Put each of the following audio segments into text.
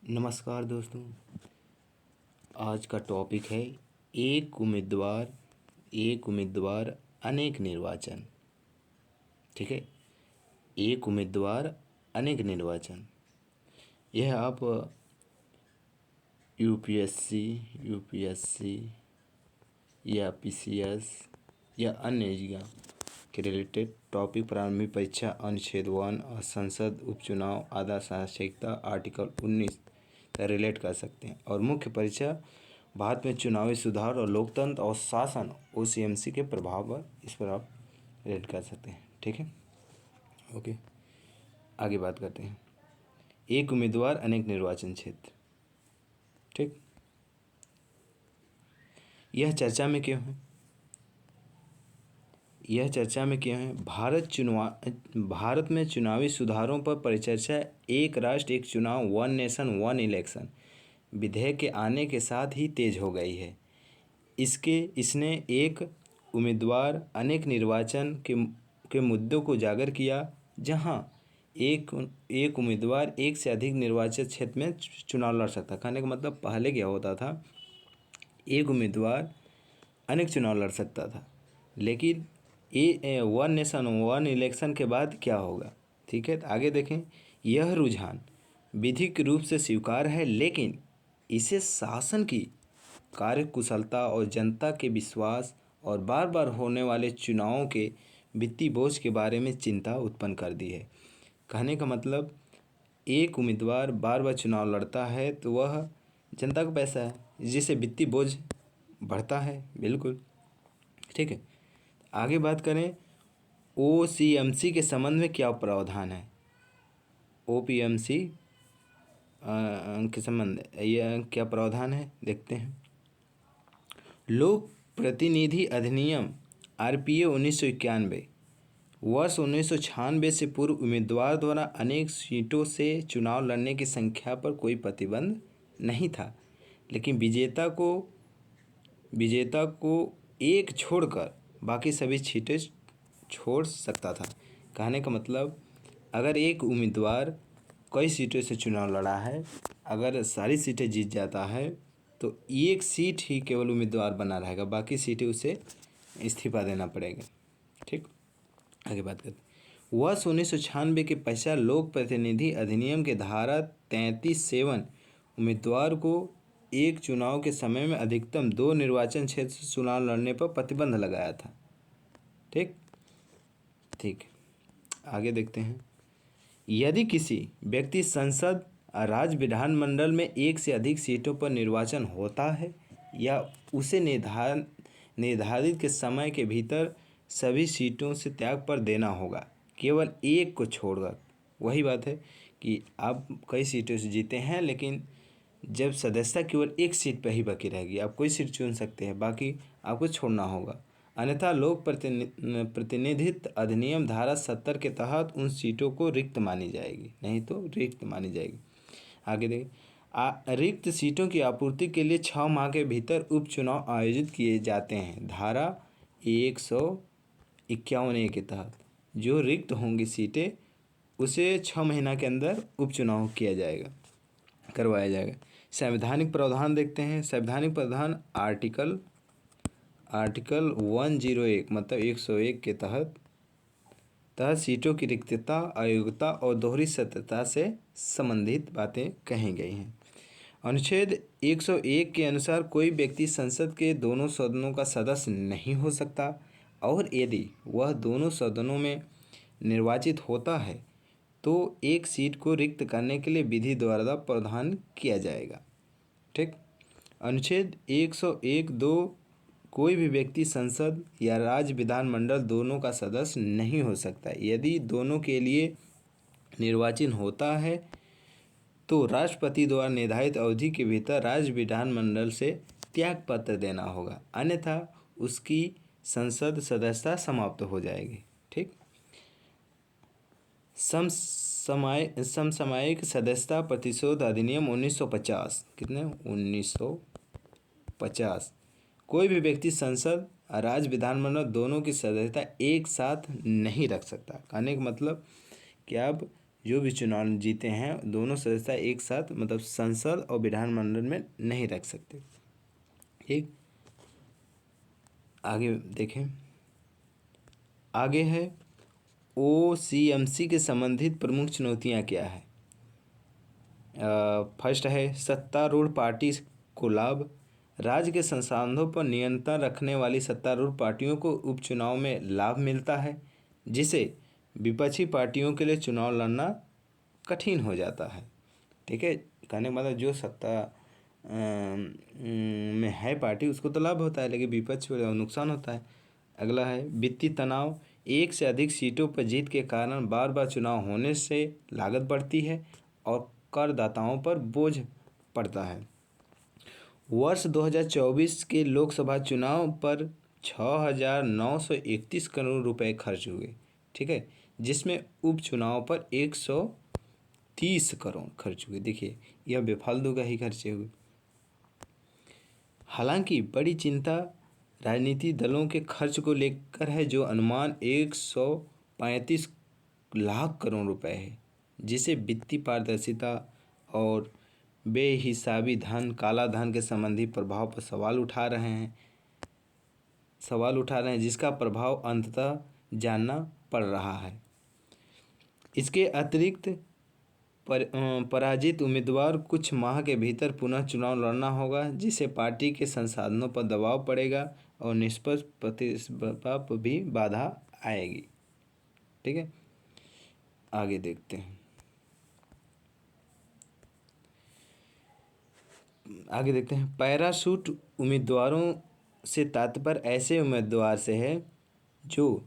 नमस्कार दोस्तों। आज का टॉपिक है एक उम्मीदवार अनेक निर्वाचन। ठीक है, एक उम्मीदवार अनेक निर्वाचन। यह आप यूपीएससी या पीसीएस या अन्य एग्जाम के रिलेटेड टॉपिक प्रारंभिक परीक्षा अनुच्छेद 1 और संसद उपचुनाव आदर्श आचार आर्टिकल 19 का रिलेट कर सकते हैं। और मुख्य परीक्षा भारत में चुनावी सुधार और लोकतंत्र और शासन ओसीएमसी के प्रभाव पर इस पर आप रिलेट कर सकते हैं। ठीक है, ओके, आगे बात करते हैं। एक उम्मीदवार अनेक निर्वाचन क्षेत्र। ठीक, यह चर्चा में क्यों है? भारत में चुनावी सुधारों पर परिचर्चा एक राष्ट्र एक चुनाव, वन नेशन वन इलेक्शन विधेयक के आने के साथ ही तेज हो गई है। इसने एक उम्मीदवार अनेक निर्वाचन के मुद्दों को उजागर किया, जहां एक उम्मीदवार एक से अधिक निर्वाचन क्षेत्र में चुनाव लड़ सकता। कहने का मतलब पहले क्या होता था, एक उम्मीदवार अनेक चुनाव लड़ सकता था, लेकिन वन नेशन वन इलेक्शन के बाद क्या होगा? ठीक है, तो आगे देखें। यह रुझान विधिक रूप से स्वीकार है, लेकिन इसे शासन की कार्यकुशलता और जनता के विश्वास और बार बार होने वाले चुनावों के वित्तीय बोझ के बारे में चिंता उत्पन्न कर दी है। कहने का मतलब एक उम्मीदवार बार बार चुनाव लड़ता है तो वह जनता का पैसा है, जिससे वित्तीय बोझ बढ़ता है। बिल्कुल ठीक है। आगे बात करें, ओसीएमसी के संबंध में क्या प्रावधान है? ओपीएमसी के संबंध यह क्या प्रावधान है, देखते हैं। लोक प्रतिनिधि अधिनियम आरपीए 1991 वर्ष 1996 से पूर्व उम्मीदवार द्वारा अनेक सीटों से चुनाव लड़ने की संख्या पर कोई प्रतिबंध नहीं था, लेकिन विजेता को एक छोड़कर बाकी सभी सीटें छोड़ सकता था। कहने का मतलब अगर एक उम्मीदवार कई सीटों से चुनाव लड़ा है, अगर सारी सीटें जीत जाता है तो एक सीट ही केवल उम्मीदवार बना रहेगा, बाकी सीटें उसे इस्तीफा देना पड़ेगा। ठीक, आगे बात करते हैं। वर्ष 1996 के पश्चात लोक प्रतिनिधि अधिनियम के धारा 33(7) उम्मीदवार को एक चुनाव के समय में अधिकतम 2 निर्वाचन क्षेत्र से चुनाव लड़ने पर प्रतिबंध लगाया था। ठीक, आगे देखते हैं। यदि किसी व्यक्ति संसद राज्य विधानमंडल में एक से अधिक सीटों पर निर्वाचन होता है या उसे निर्धारित के समय के भीतर सभी सीटों से त्याग पर देना होगा, केवल एक को छोड़कर। वही बात है कि आप कई सीटों से जीते हैं, लेकिन जब सदस्यता केवल एक सीट पर ही बाकी रहेगी, आप कोई सीट चुन सकते हैं, बाकी आपको छोड़ना होगा। अन्यथा लोक प्रतिनिधित्व अधिनियम धारा 70 के तहत उन सीटों को रिक्त मानी जाएगी, नहीं तो रिक्त मानी जाएगी। आगे देखिए, रिक्त सीटों की आपूर्ति के लिए 6 माह के भीतर उपचुनाव आयोजित किए जाते हैं। धारा 151A के तहत जो रिक्त होंगी सीटें, उसे 6 महीना के अंदर उपचुनाव करवाया जाएगा। संवैधानिक प्रावधान देखते हैं। संवैधानिक प्रावधान आर्टिकल 101 मतलब 101 के तहत सीटों की रिक्तता, अयोग्यता और दोहरी सत्यता से संबंधित बातें कही गई हैं। अनुच्छेद 101 के अनुसार कोई व्यक्ति संसद के दोनों सदनों का सदस्य नहीं हो सकता, और यदि वह दोनों सदनों में निर्वाचित होता है तो एक सीट को रिक्त करने के लिए विधि द्वारा प्रावधान किया जाएगा। ठीक, अनुच्छेद 101(2) कोई भी व्यक्ति संसद या राज्य विधानमंडल दोनों का सदस्य नहीं हो सकता। यदि दोनों के लिए निर्वाचन होता है तो राष्ट्रपति द्वारा निर्धारित अवधि के भीतर राज्य विधानमंडल से त्याग पत्र देना होगा, अन्यथा उसकी संसद सदस्यता समाप्त हो जाएगी। ठीक, समसामयिक सदस्यता प्रतिशोध अधिनियम 1950 कितने 1950 कोई भी व्यक्ति संसद और राज्य विधानमंडल दोनों की सदस्यता एक साथ नहीं रख सकता। कहने का मतलब कि अब जो भी चुनाव जीते हैं दोनों सदस्य एक साथ मतलब संसद और विधानमंडल में नहीं रख सकते। ठीक, आगे देखें। आगे है OCMC के संबंधित प्रमुख चुनौतियां क्या है। फर्स्ट है सत्तारूढ़ पार्टी को लाभ। राज्य के संसाधनों पर नियंत्रण रखने वाली सत्तारूढ़ पार्टियों को उपचुनाव में लाभ मिलता है, जिसे विपक्षी पार्टियों के लिए चुनाव लड़ना कठिन हो जाता है। ठीक है, कहने का मतलब जो सत्ता में है पार्टी उसको तो लाभ होता है, लेकिन विपक्ष को नुकसान होता है। अगला है वित्तीय तनाव। एक से अधिक सीटों पर जीत के कारण बार बार चुनाव होने से लागत बढ़ती है और करदाताओं पर बोझ पड़ता है। वर्ष 2024 के लोकसभा चुनाव पर 6,931 करोड़ रुपए खर्च हुए। ठीक है, जिसमें उपचुनाव पर 130 करोड़ खर्च हुए। देखिए, यह बेफालतू का ही खर्चे हुए। हालांकि बड़ी चिंता राजनीतिक दलों के खर्च को लेकर है, जो अनुमान 135 लाख करोड़ रुपए है, जिसे वित्तीय पारदर्शिता और बेहिसाबी धन, काला धन के संबंधी प्रभाव पर सवाल उठा रहे हैं, जिसका प्रभाव अंततः जानना पड़ रहा है। इसके अतिरिक्त पराजित उम्मीदवार कुछ माह के भीतर पुनः चुनाव लड़ना होगा, जिससे पार्टी के संसाधनों पर दबाव पड़ेगा और निष्पक्ष प्रतिस्पर्धा पर भी बाधा आएगी। ठीक है, आगे देखते हैं। पैराशूट उम्मीदवारों से तात्पर्य ऐसे उम्मीदवार से है जो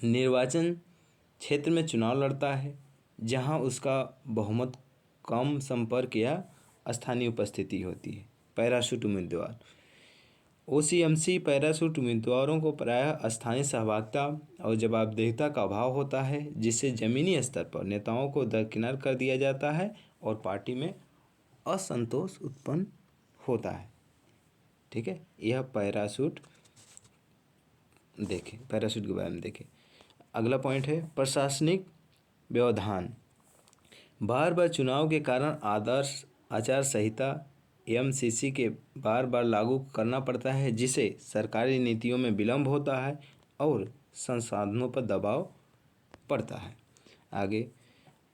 निर्वाचन क्षेत्र में चुनाव लड़ता है जहां उसका बहुमत कम संपर्क या स्थानीय उपस्थिति होती है। पैराशूट उम्मीदवार OCMC पैराशूट उम्मीदवारों को प्रायः स्थानीय सहभागिता और जवाबदेहिता का अभाव होता है, जिससे जमीनी स्तर पर नेताओं को दरकिनार कर दिया जाता है और पार्टी में असंतोष उत्पन्न होता है। ठीक है, यह पैराशूट के बारे में देखें। अगला पॉइंट है प्रशासनिक व्यवधान। बार बार चुनाव के कारण आदर्श आचार संहिता MCC के बार बार लागू करना पड़ता है, जिससे सरकारी नीतियों में विलंब होता है और संसाधनों पर दबाव पड़ता है। आगे,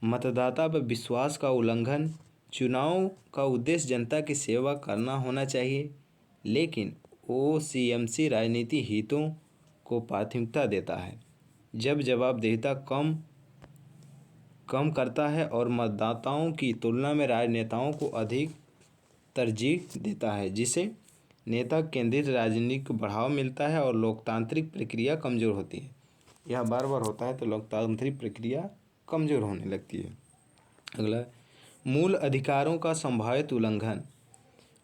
मतदाता पर विश्वास का उल्लंघन। चुनाव का उद्देश्य जनता की सेवा करना होना चाहिए, लेकिन OCMC राजनीतिक हितों को प्राथमिकता देता है। जब जवाबदेहिता कम करता है और मतदाताओं की तुलना में राजनेताओं को अधिक तरजीह देता है, जिसे नेता केंद्रित राजनीति को बढ़ावा मिलता है और लोकतांत्रिक प्रक्रिया कमज़ोर होती है। यह बार बार होता है तो लोकतांत्रिक प्रक्रिया कमज़ोर होने लगती है। अगला, मूल अधिकारों का संभावित उल्लंघन।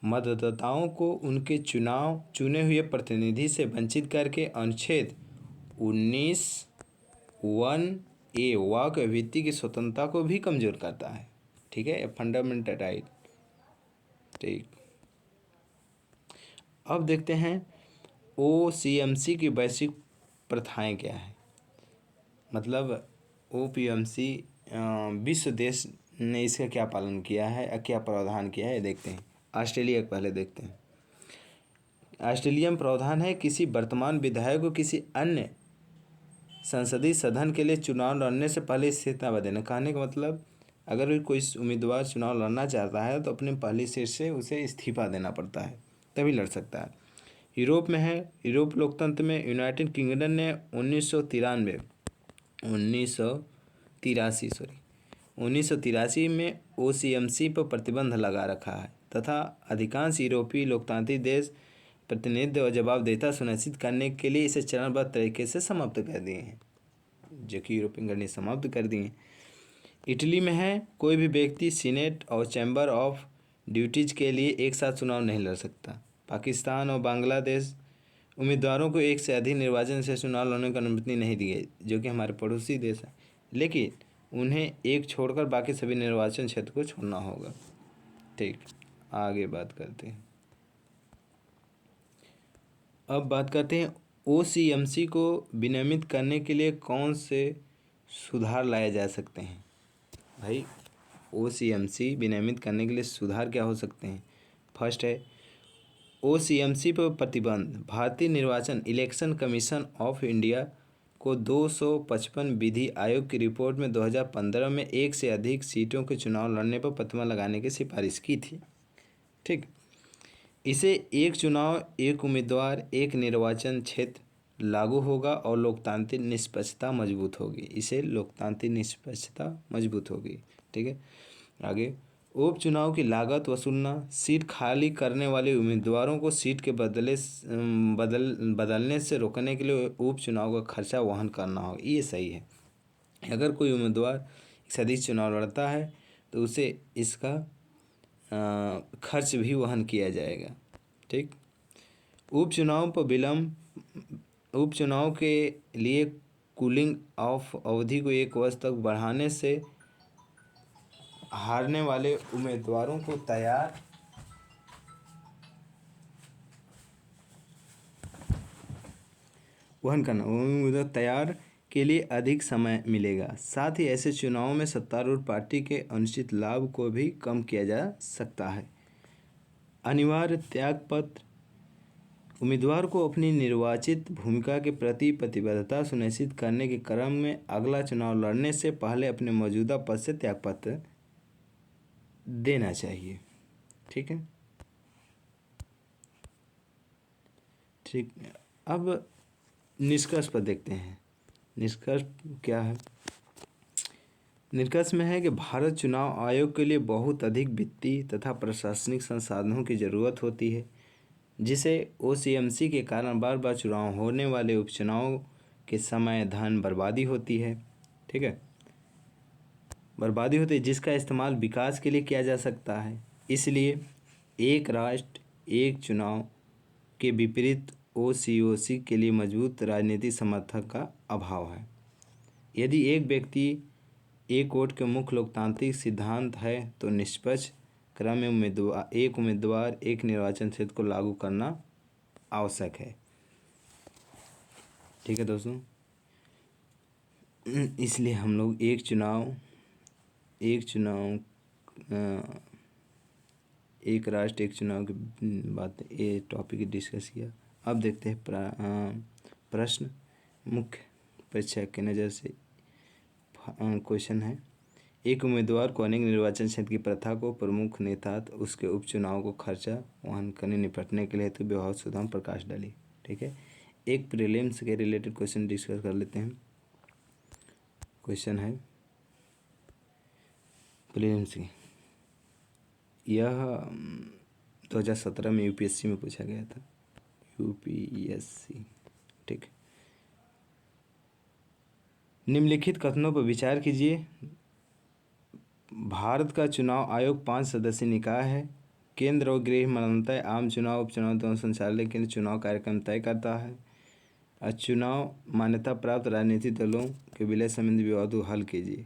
मतदाताओं को उनके चुने हुए प्रतिनिधि से वंचित करके अनुच्छेद 19(1)(a) वाक अभिव्यक्ति की स्वतंत्रता को भी कमज़ोर करता है। ठीक है, फंडामेंटल राइट। ठीक, अब देखते हैं OCMC की वैश्विक प्रथाएं क्या है। मतलब OPMC विश्व देश ने इसका क्या पालन किया है, क्या प्रावधान किया है, देखते हैं। ऑस्ट्रेलिया के पहले देखते हैं। ऑस्ट्रेलियन प्रावधान है किसी वर्तमान विधायक को किसी अन्य संसदीय सदन के लिए चुनाव लड़ने से पहले इस्तीफा देना। कहने का मतलब अगर कोई उम्मीदवार चुनाव लड़ना चाहता है तो अपने पहली सीट से उसे इस्तीफा देना पड़ता है, तभी लड़ सकता है। यूरोप में है, यूरोप लोकतंत्र में यूनाइटेड किंगडम ने 1983 में OCMC पर प्रतिबंध लगा रखा है तथा अधिकांश यूरोपीय लोकतांत्रिक देश प्रतिनिधित्व और जवाबदेहिता सुनिश्चित करने के लिए इसे चरणबद्ध तरीके से समाप्त कर दिए हैं, जो कि यूरोपियन गणनीय समाप्त कर दिए हैं। इटली में है, कोई भी व्यक्ति सीनेट और चैम्बर ऑफ ड्यूटीज़ के लिए एक साथ चुनाव नहीं लड़ सकता। पाकिस्तान और बांग्लादेश उम्मीदवारों को एक से अधिक निर्वाचन से चुनाव लड़ने की अनुमति नहीं दी गई, जो कि हमारे पड़ोसी देश हैं, लेकिन उन्हें एक छोड़कर बाकी सभी निर्वाचन क्षेत्र को छोड़ना होगा। ठीक, आगे बात करते हैं। अब बात करते हैं OCMC को विनियमित करने के लिए कौन से सुधार लाए जा सकते हैं? भाई OCMC विनियमित करने के लिए सुधार क्या हो सकते हैं? फर्स्ट है OCMC पर प्रतिबंध। भारतीय निर्वाचन इलेक्शन कमीशन ऑफ इंडिया को 255 विधि आयोग की रिपोर्ट में 2015 में एक से अधिक सीटों के चुनाव लड़ने पर प्रतिबंध लगाने की सिफारिश की थी। ठीक, इसे एक चुनाव एक उम्मीदवार एक निर्वाचन क्षेत्र लागू होगा और लोकतांत्रिक निष्पक्षता मजबूत होगी। इसे लोकतांत्रिक निष्पक्षता मजबूत होगी। ठीक है, आगे उपचुनाव की लागत वसूलना। सीट खाली करने वाले उम्मीदवारों को सीट के बदलने से रोकने के लिए उपचुनाव का खर्चा वहन करना होगा। ये सही है। अगर कोई उम्मीदवार एक से अधिक चुनाव लड़ता है तो उसे इसका खर्च भी वहन किया जाएगा। ठीक, उपचुनाव पर विलंब। उपचुनाव के लिए कूलिंग ऑफ अवधि को 1 वर्ष तक बढ़ाने से हारने वाले उम्मीदवारों को तैयार के लिए अधिक समय मिलेगा। साथ ही ऐसे चुनावों में सत्तारूढ़ पार्टी के अनिश्चित लाभ को भी कम किया जा सकता है। अनिवार्य त्यागपत्र। उम्मीदवार को अपनी निर्वाचित भूमिका के प्रति प्रतिबद्धता सुनिश्चित करने के क्रम में अगला चुनाव लड़ने से पहले अपने मौजूदा पद से त्यागपत्र देना चाहिए। ठीक है, ठीक। अब निष्कर्ष पर देखते हैं। निष्कर्ष क्या है? निष्कर्ष में है कि भारत चुनाव आयोग के लिए बहुत अधिक वित्तीय तथा प्रशासनिक संसाधनों की ज़रूरत होती है, जिसे OCMC के कारण बार बार चुनाव होने वाले उपचुनाव के समय धन बर्बादी होती है। ठीक है, बर्बादी होती है, जिसका इस्तेमाल विकास के लिए किया जा सकता है। इसलिए एक राष्ट्र एक चुनाव के विपरीत OCOC के लिए मजबूत राजनीतिक समर्थन का अभाव है। यदि एक व्यक्ति एक वोट के मुख्य लोकतांत्रिक सिद्धांत है तो निष्पक्ष क्रम में एक उम्मीदवार एक निर्वाचन क्षेत्र को लागू करना आवश्यक है। ठीक है दोस्तों, इसलिए हम लोग एक चुनाव एक राष्ट्र एक चुनाव की बात, ये टॉपिक डिस्कस किया। अब देखते हैं प्रश्न। मुख्य परीक्षा के नज़र से क्वेश्चन है, एक उम्मीदवार को अनेक निर्वाचन क्षेत्र की प्रथा को प्रमुख नेता उसके उपचुनाव को खर्चा वहन करने निपटने के लिए हेतु व्यवहार सुधार प्रकाश डाली। ठीक है, एक प्रीलिम्स के रिलेटेड क्वेश्चन डिस्कस कर लेते हैं। क्वेश्चन है प्रीलिम्स की, यह 2017 में UPSC में पूछा गया था। UPSC। ठीक, निम्नलिखित कथनों पर विचार कीजिए। भारत का चुनाव आयोग 5 सदस्यीय निकाय है। केंद्र और गृह मंत्रालय आम चुनाव उपचुनाव दोनों संचालन के लिए चुनाव कार्यक्रम तय करता है। चुनाव मान्यता प्राप्त राजनीतिक दलों के विलय संबंधी विवादों हल कीजिए।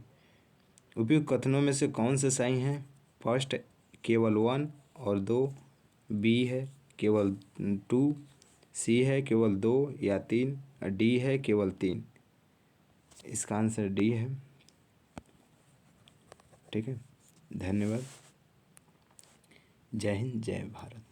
उपयुक्त कथनों में से कौन से सही हैं? फर्स्ट केवल 1 और 2, बी है केवल 2, सी है केवल 2 या 3, डी है केवल 3। इसका आंसर डी है। ठीक है, धन्यवाद। जय हिंद, जय भारत।